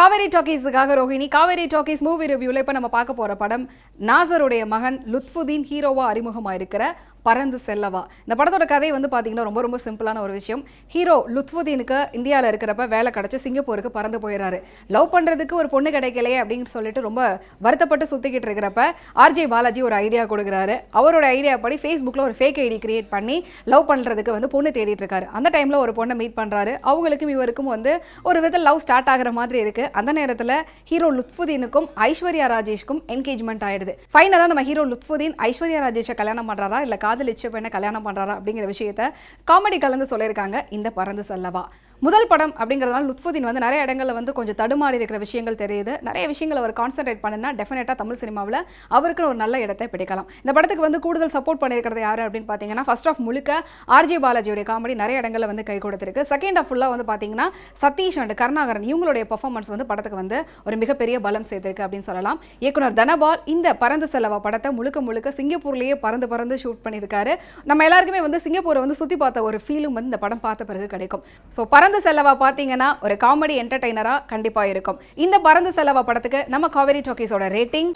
Kaveri டாக்கீஸுக்காக Rohini Kaveri talkies movie ரிவ்யூல இப்போ நம்ம பார்க்க போற படம் நாசருடைய மகன் லுத்ஃபுதீன் ஹீரோவா அறிமுகமாயிருக்கிற பறந்து செல்லவா. இந்த படத்தோட கதை வந்து பார்த்தீங்கன்னா ரொம்ப ரொம்ப சிம்பிளான ஒரு விஷயம். ஹீரோ லுத்ஃபுதீனுக்கு இந்தியாவில் இருக்கிறப்ப வேலை கிடச்சி சிங்கப்பூருக்கு பறந்து போயிடறாரு. லவ் பண்ணுறதுக்கு ஒரு பொண்ணு கிடைக்கலையே அப்படின்னு சொல்லிட்டு ரொம்ப வருத்தப்பட்டு சுற்றிக்கிட்டு இருக்கிறப்ப ஆர்ஜே பாலாஜி ஒரு ஐடியா கொடுக்குறாரு. அவரோட ஐடியா படி ஃபேஸ்புக்கில் ஒரு ஃபேக் ஐடி கிரியேட் பண்ணி லவ் பண்ணுறதுக்கு வந்து பொண்ணு தேடிட்டு இருக்காரு. அந்த டைமில் ஒரு பொண்ணை மீட் பண்ணுறாரு. அவங்களுக்கும் இவருக்கும் வந்து ஒரு விதத்தில் லவ் ஸ்டார்ட் ஆகிற மாதிரி இருக்கு. அந்த நேரத்தில் ஹீரோ லுத்ஃபுதீனுக்கும் ஐஸ்வர்யா ராஜேஷ்க்கும் என்கேஜ்மெண்ட் ஆயிடுது. ஃபைனலாக நம்ம ஹீரோ லுத்ஃபுதீன் ஐஸ்வர்யா ராஜேஷை கல்யாணம் பண்ணுறாரா இல்லை காதலிச்ச பெண்ணை கல்யாணம் பண்றாரா அப்படிங்கிற விஷயத்தை காமெடி கலந்து சொல்லியிருக்காங்க இந்த பறந்து செல்லவா. முதல் படம் அப்படிங்கிறதுனால லுத்ஃபுதீன் வந்து நிறைய இடங்களில் வந்து கொஞ்சம் தடுமாறி இருக்கிற விஷயங்கள் தெரியுது. நிறைய விஷயங்கள் அவர் கான்சென்ட்ரேட் பண்ணினா டெஃபினட்டாக தமிழ் சினிமாவில் அவருக்கு ஒரு நல்ல இடத்தை பிடிக்கலாம். இந்த படத்துக்கு வந்து கூடுதல் சப்போர்ட் பண்ணியிருக்கிறது யார் அப்படின்னு பார்த்தீங்கன்னா ஃபர்ஸ்ட் ஆஃப் முழுக்க ஆர்ஜே பாலாஜியோட காமெடி நிறைய இடங்களில் வந்து கை கொடுத்துருக்கு. செகண்ட் ஆஃப் ஃபுல்லாக வந்து பார்த்தீங்கன்னா சதீஷ் அண்ட் கருணாகரன் இவங்களுடைய பெர்ஃபார்மன்ஸ் வந்து படத்துக்கு வந்து ஒரு மிகப்பெரிய பலம் சேர்த்திருக்கு அப்படின்னு சொல்லலாம். இயக்குனர் தனபால் இந்த பறந்து செல்லவா படத்தை முழுக்க முழுக்க சிங்கப்பூர்லேயே பறந்து ஷூட் பண்ணியிருக்காரு. நம்ம எல்லாருக்குமே வந்து சிங்கப்பூரை வந்து சுற்றி பார்த்த ஒரு ஃபீலும் வந்து இந்த படம் பார்த்த பிறகு கிடைக்கும். ஸோ பறந்து செல்லவா பார்த்தீங்கன்னா ஒரு காமெடி என்டர்டெய்னரா கண்டிப்பா இருக்கும். இந்த பறந்து செல்லவா படத்துக்கு நம்ம காவேரி டாக்கீஸோட ரேட்டிங்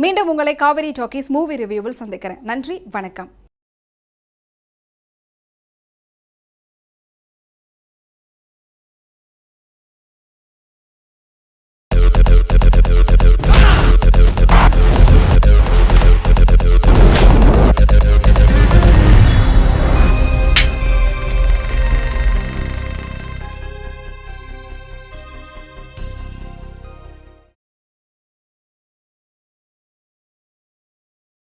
மீண்டும் உங்களை காவேரி டாக்கீஸ் மூவி ரிவ்யூவில் சந்திக்கிறேன். நன்றி, வணக்கம்.